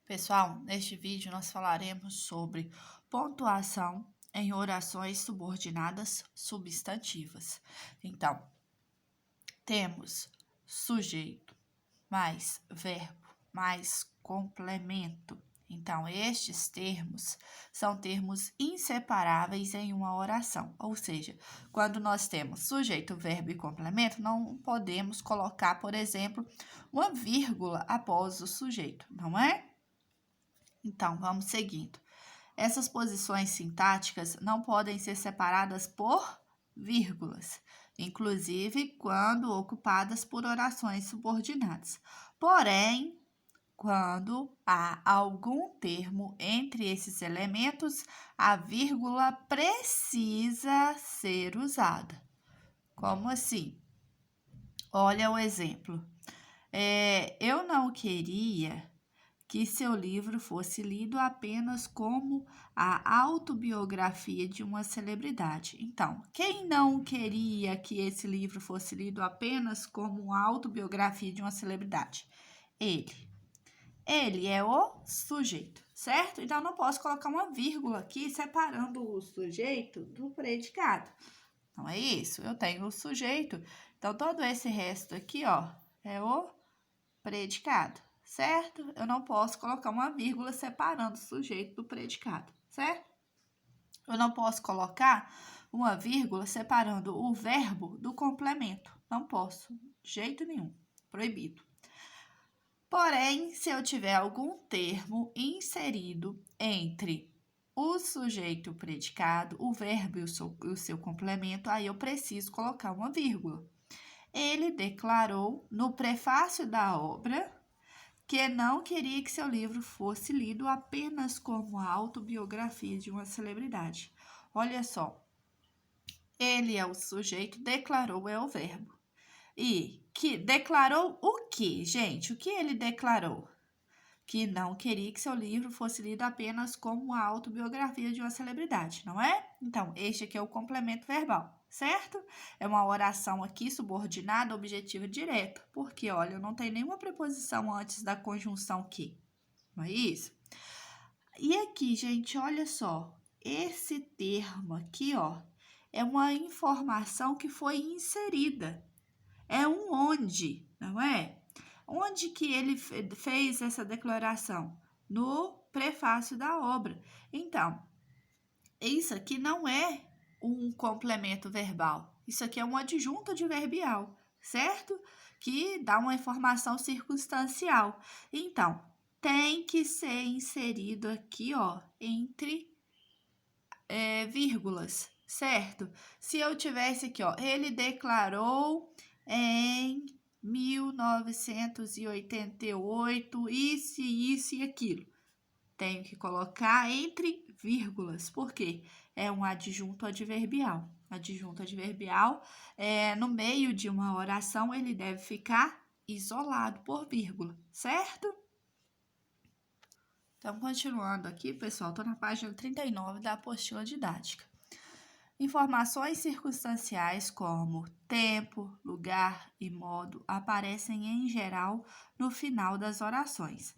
Pessoal, neste vídeo nós falaremos sobre pontuação em orações subordinadas substantivas. Então, temos sujeito mais verbo mais complemento. Então, estes termos são termos inseparáveis em uma oração. Ou seja, quando nós temos sujeito, verbo e complemento, não podemos colocar, por exemplo, uma vírgula após o sujeito, não é? Então, vamos seguindo. Essas posições sintáticas não podem ser separadas por vírgulas, inclusive quando ocupadas por orações subordinadas. Porém, quando há algum termo entre esses elementos, a vírgula precisa ser usada. Como assim? Olha o exemplo. Eu não queria que seu livro fosse lido apenas como a autobiografia de uma celebridade. Então, quem não queria que esse livro fosse lido apenas como a autobiografia de uma celebridade? Ele. Ele é o sujeito, certo? Então, não posso colocar uma vírgula aqui separando o sujeito do predicado. Não é isso? Eu tenho o sujeito, então todo esse resto aqui, ó, é o predicado, certo? Eu não posso colocar uma vírgula separando o sujeito do predicado, certo? Eu não posso colocar uma vírgula separando o verbo do complemento. Não posso, de jeito nenhum, proibido. Porém, se eu tiver algum termo inserido entre o sujeito e o predicado, o verbo e o seu complemento, aí eu preciso colocar uma vírgula. Ele declarou no prefácio da obra que não queria que seu livro fosse lido apenas como a autobiografia de uma celebridade. Olha só, ele é o sujeito, declarou é o verbo. E que declarou o que, gente? O que ele declarou? Que não queria que seu livro fosse lido apenas como a autobiografia de uma celebridade, não é? Então, este aqui é o complemento verbal, certo? É uma oração aqui subordinada, objetiva direta, porque, olha, não tem nenhuma preposição antes da conjunção que, não é isso? E aqui, gente, olha só, esse termo aqui, ó, é uma informação que foi inserida, é um onde, não é? Onde que ele fez essa declaração? No prefácio da obra. Então, isso aqui não é um complemento verbal. Isso aqui é um adjunto adverbial, certo? Que dá uma informação circunstancial. Então, tem que ser inserido aqui, ó, entre vírgulas, certo? Se eu tivesse aqui, ó, ele declarou em 1988 isso e aquilo. Tenho que colocar entre vírgulas, porque é um adjunto adverbial. Adjunto adverbial, no meio de uma oração, ele deve ficar isolado por vírgula, certo? Então, continuando aqui, pessoal, estou na página 39 da apostila didática. Informações circunstanciais como tempo, lugar e modo aparecem em geral no final das orações.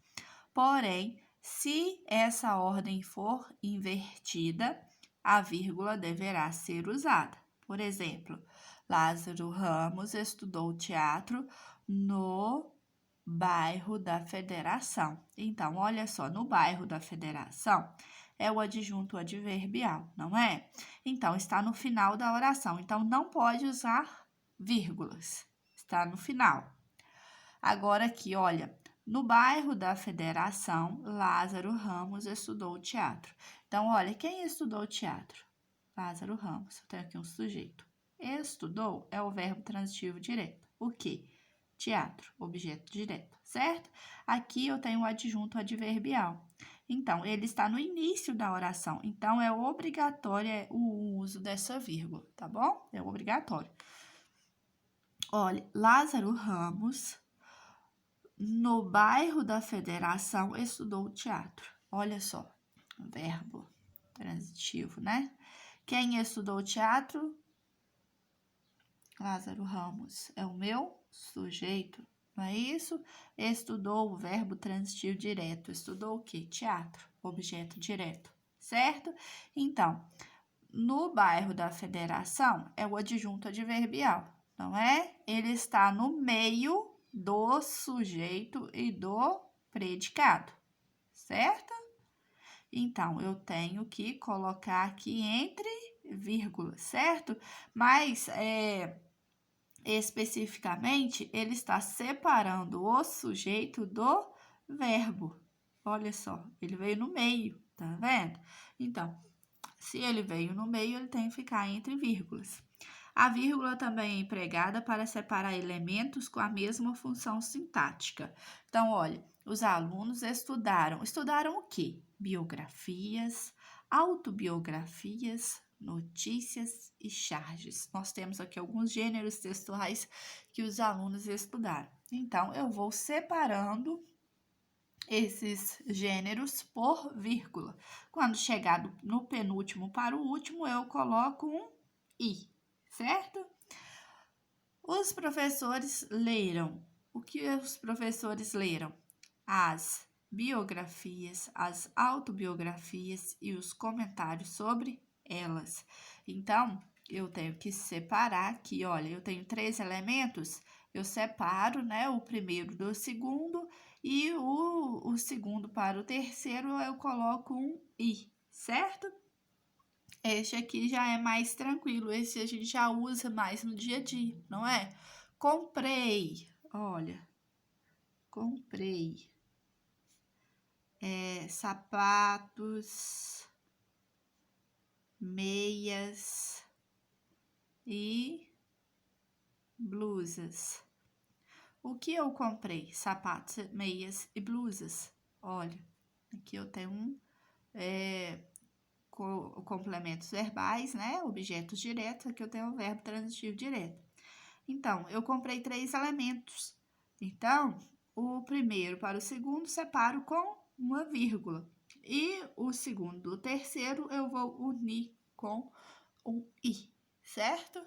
Porém, se essa ordem for invertida, a vírgula deverá ser usada. Por exemplo, Lázaro Ramos estudou teatro no bairro da Federação. Então, olha só, no bairro da Federação é o adjunto adverbial, não é? Então, está no final da oração. Então, não pode usar vírgulas. Está no final. Agora aqui, olha, no bairro da Federação, Lázaro Ramos estudou teatro. Então, olha, quem estudou teatro? Lázaro Ramos. Eu tenho aqui um sujeito. Estudou é o verbo transitivo direto. O quê? Teatro, objeto direto, certo? Aqui eu tenho o adjunto adverbial. Então, ele está no início da oração. Então, é obrigatório o uso dessa vírgula, tá bom? É obrigatório. Olha, Lázaro Ramos, no bairro da Federação, estudou teatro. Olha só, verbo transitivo, né? Quem estudou teatro? Lázaro Ramos é o meu sujeito, não é isso? Estudou o verbo transitivo direto. Estudou o quê? Teatro, objeto direto, certo? Então, no bairro da Federação é o adjunto adverbial, não é? Ele está no meio do sujeito e do predicado, certo? Então, eu tenho que colocar aqui entre vírgulas, certo? Mas, especificamente, ele está separando o sujeito do verbo. Olha só, ele veio no meio, tá vendo? Então, se ele veio no meio, ele tem que ficar entre vírgulas. A vírgula também é empregada para separar elementos com a mesma função sintática. Então, olha, os alunos estudaram o quê? Biografias, autobiografias, notícias e charges. Nós temos aqui alguns gêneros textuais que os alunos estudaram. Então, eu vou separando esses gêneros por vírgula. Quando chegar no penúltimo para o último, eu coloco um i, certo? Os professores leram. O que os professores leram? As biografias, as autobiografias e os comentários sobre elas. Então, eu tenho que separar aqui, olha, eu tenho 3 elementos, eu separo, né, o primeiro do segundo e o segundo para o terceiro eu coloco um i, certo? Este aqui já é mais tranquilo, esse a gente já usa mais no dia a dia, não é? Comprei, olha, comprei sapatos, meias e blusas. O que eu comprei? Sapatos, meias e blusas. Olha, aqui eu tenho complementos verbais, né? Objetos diretos, aqui eu tenho o verbo transitivo direto. Então, eu comprei 3 elementos. Então, o primeiro para o segundo separo com uma vírgula. E o segundo do terceiro eu vou unir com um i, certo?